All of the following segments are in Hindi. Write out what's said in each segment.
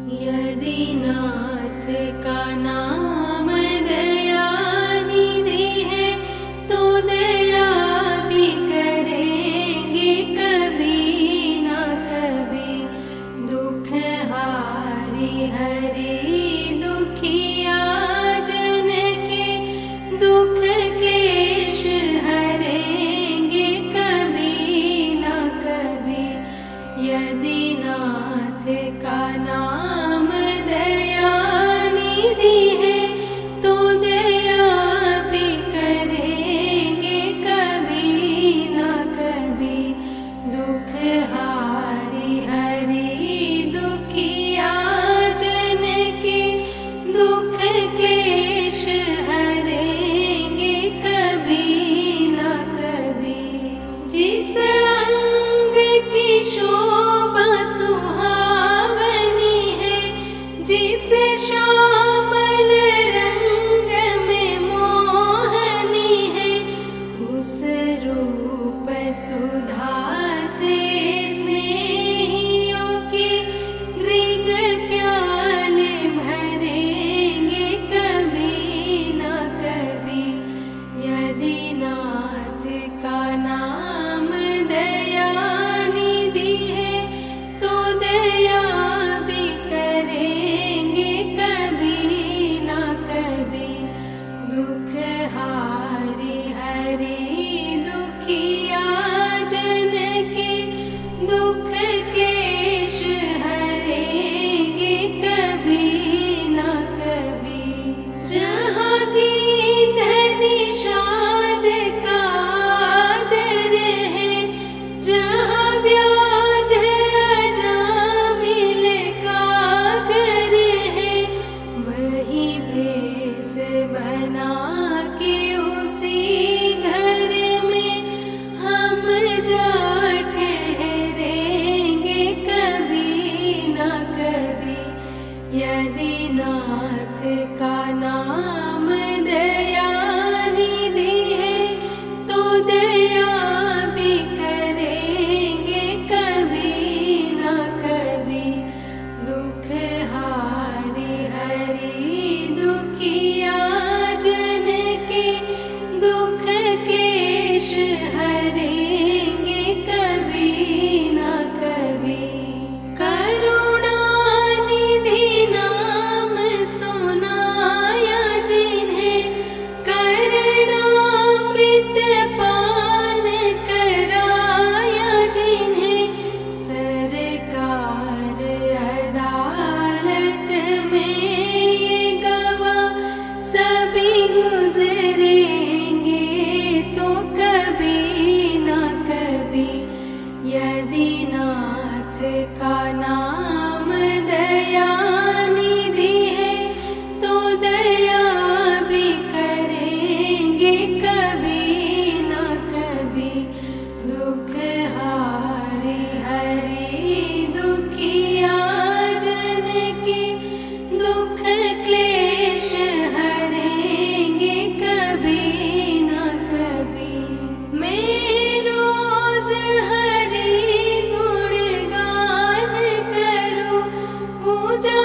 यदि नाथ का नाम दया निधि है तो दया भी करेंगे कभी ना कभी। दुख हारी हरे दुखिया जन के दुख क्लेश हरेंगे कभी ना कभी। यदि नाथ का नाम दया निधि है तो दया भी करेंगे कभी ना कभी। दुख हारी हरि दुखिया जन के दुख क्लेश हरेंगे कभी ना कभी। जिस अंग की शोभा सुहावनी है, जिस श्यामल रंग में मोहनी है, उस रूप सुधा से स्नेहियों के दृग प्याले भरेंगे कभी ना कभी। यदि नाथ का नाम दया निधि है तो दया भी करेंगे कभी ना कभी। दुख हारी हरि दुखिया जन के दुख क्लेश हरेंगे कभी ना कभी। जहाँ गीत निषाद का आदर है, जहाँ व्याध अजामिल का घर है, वही भेष बना के उसी घर में हम जा ठहरेंगे कभी ना कभी। यदि नाथ का नाम दया निधि है तो दया भी करेंगे कभी ना कभी। दुख हारी हरि दुखिया जन के दुख क्लेश हरेंगे कभी ना कभी। करुणा निधि नाम सुनाया जिन्हें, करणामृत पान कराया जिन्हें, सरकार अदालत में ये गवाह सभी गुजरेंगे तो कभी ना कभी। यदि नाथ का नाम दया निधि है तो दया भी करेंगे कभी ना कभी। दुख हारी हरि दुखिया जन के दुख क्लेश हरेंगे कभी ना कभी। मैं रोज हरि गुणगान करूं, पूजा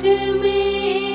में